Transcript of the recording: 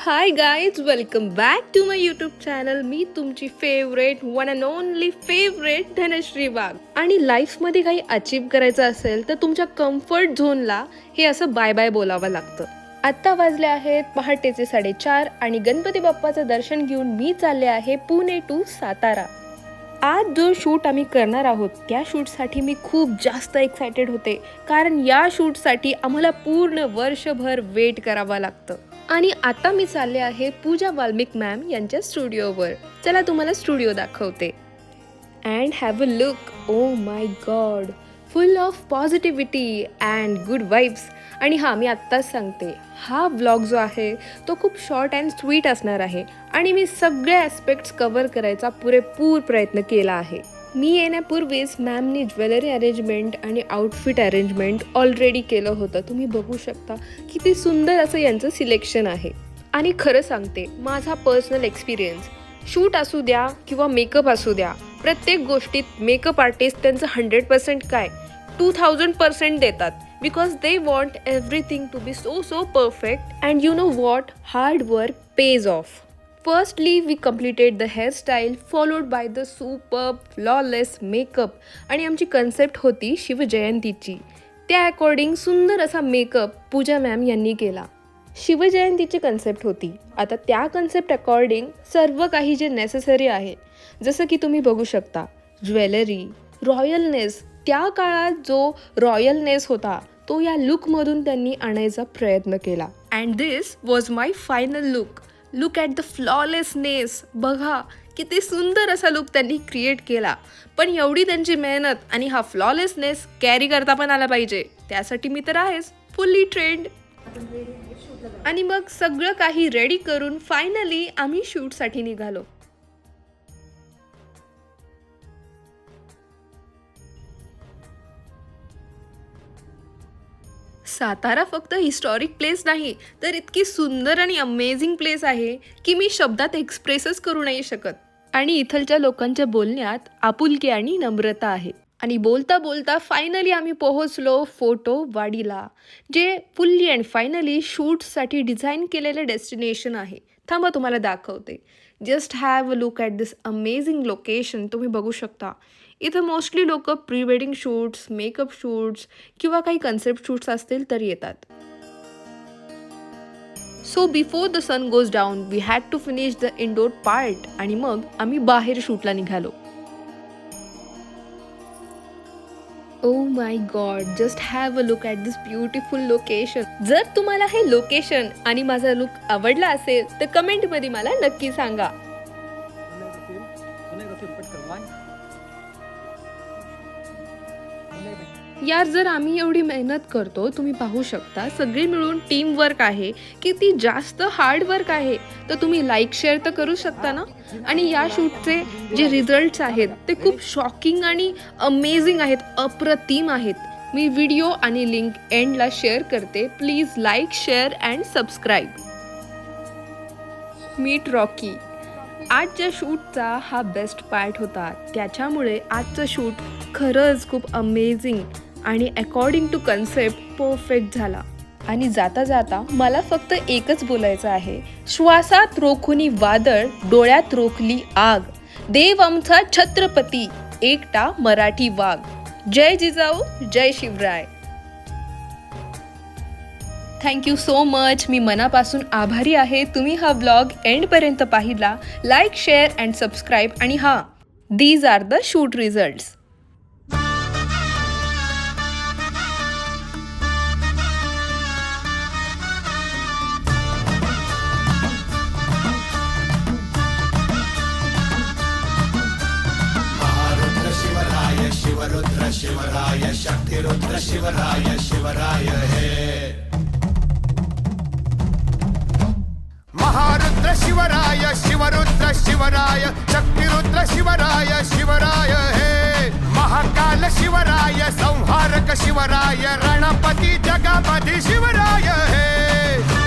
High guys, welcome back to my YouTube channel. मी तुमची favourite one and only favourite Dhanashree Wagh. आणि लाईफमध्ये काही अचीव करायचं असेल तर तुमच्या कम्फर्ट झोनला हे असं बाय बाय बोलावं लागतं. आत्ता वाजले आहेत पहाटेचे 4:30 आणि गणपती बाप्पाचं दर्शन घेऊन मी चालले आहे पुणे टू सातारा. आज जो शूट आम्ही करणार आहोत त्या शूटसाठी मी खूप जास्त एक्सायटेड होते, कारण या शूटसाठी आम्हाला पूर्ण वर्षभर वेट करावं लागतं. आणि आता मी चालले आहे पूजा वाल्मिक मॅम यांच्या स्टुडिओवर. चला तुम्हाला स्टुडिओ दाखवते. And have a look. O my God, full of positivity and good vibes. आणि हां, मी आत्ताच सांगते, हा व्लॉग जो आहे तो खूप शॉर्ट अँड स्वीट असणार आहे आणि मी सगळे ॲस्पेक्ट्स कव्हर करायचा पुरेपूर प्रयत्न केला आहे. मी येण्यापूर्वीच मॅमनी ज्वेलरी अरेंजमेंट आणि आउटफिट अरेंजमेंट ऑलरेडी केलं होतं. तुम्ही बघू शकता किती सुंदर असं यांचं सिलेक्शन आहे. आणि खरं सांगते, माझा पर्सनल एक्सपिरियन्स, शूट असू द्या किंवा मेकअप असू द्या, प्रत्येक गोष्टीत मेकअप आर्टिस्ट त्यांचं 100% काय 2000% देतात. Because they want everything to be so perfect. And you know what, hard work pays off. Firstly, we completed the hairstyle followed by the superb flawless makeup. आणि आमची कन्सेप्ट होती शिवजयंतीची. त्या अकॉर्डिंग सुंदर असा makeup पूजा ma'am यांनी केला. शिवजयंतीची concept होती. आता त्या कन्सेप्ट अकॉर्डिंग सर्व काही जे नेसेसरी आहे, जसं की तुम्ही बघू शकता, ज्वेलरी, रॉयलनेस, त्या काळात जो रॉयलनेस होता तो या लुकमधून त्यांनी आणायचा प्रयत्न केला. And this was my final look. Look at the flawlessness. बघा किती सुंदर असा लुक त्यांनी क्रिएट केला. पण एवढी त्यांची मेहनत आणि हा फ्लॉलेसनेस कॅरी करता पण आला पाहिजे, त्यासाठी मी तर आहेच फुल्ली ट्रेंड. आणि मग सगळं काही रेडी करून फायनली आम्ही शूटसाठी निघालो. सातारा फक्त हिस्टॉरिक प्लेस नाही, तर इतकी सुंदर आणि अमेझिंग प्लेस आहे की मी शब्दात एक्सप्रेसच करू नाही शकत. आणि इथलच्या लोकांच्या बोलण्यात आपुलकी आणि नम्रता आहे. आणि बोलता बोलता फायनली आम्ही पोहोचलो फोटो वाडीला, जे फुल्ली अँड फायनली शूटसाठी डिझाईन केलेलं डेस्टिनेशन आहे. थांबा तुम्हाला दाखवते. Just have a look at this amazing location. तुम्ही बघू शकता, इथं मोस्टली लोक pre wedding shoots, makeup shoots किंवा काही कन्सेप्ट शूट्स असतील तर येतात. So before the sun goes down we had to finish the indoor part. आणि मग आम्ही बाहेर शूटला निघालो. Oh my god, just have a look at this beautiful location. जर तुम्हाला हे लोकेशन आणि माझा लुक आवडला असेल तर कमेंटमध्ये मला नक्की सांगा. यार, जर आम्ही एवढी मेहनत करतो, तुम्ही पाहू शकता, सगळे मिळून टीम वर्क आहे, किती जास्त हार्ड वर्क आहे, तर तुम्ही लाईक शेअर तर करू शकता ना. आणि या शूटचे जे रिझल्ट्स आहेत ते खूप शॉकिंग आणि अमेझिंग आहेत, अप्रतिम आहेत. मी व्हिडिओ आणि लिंक एंडला शेअर करते. Please like, share and subscribe. Meet Rocky. आजच्या शूटचा हा बेस्ट पार्ट होता, त्याच्यामुळे आजचं शूट खरंच खूप अमेझिंग आणि अकॉर्डिंग टू कन्सेप्ट परफेक्ट झाला. आणि जाता जाता मला फक्त एकच बोलायचं आहे, श्वासात रोखुनी वादळ, डोळ्यात रोखली आग, देव आमचा छत्रपती, एकटा मराठी वाघ. जय जिजाऊ, जय शिवराय. Thank you so much. मी मनापासून आभारी आहे तुम्ही हा व्लॉग एंडपर्यंत पाहिला. Like, share and subscribe. आणि हां, these are the shoot results. Shivrudra Shivray, Shaktirudra Shivray, Shivray हे. महारुद्र शिवराय, शिवरुद्र शिवराय, शक्तिरुद्र शिवराय, शिवराय हे. महाकाल शिवराय, संहारक शिवराय, रणपती जगापती शिवराय हे.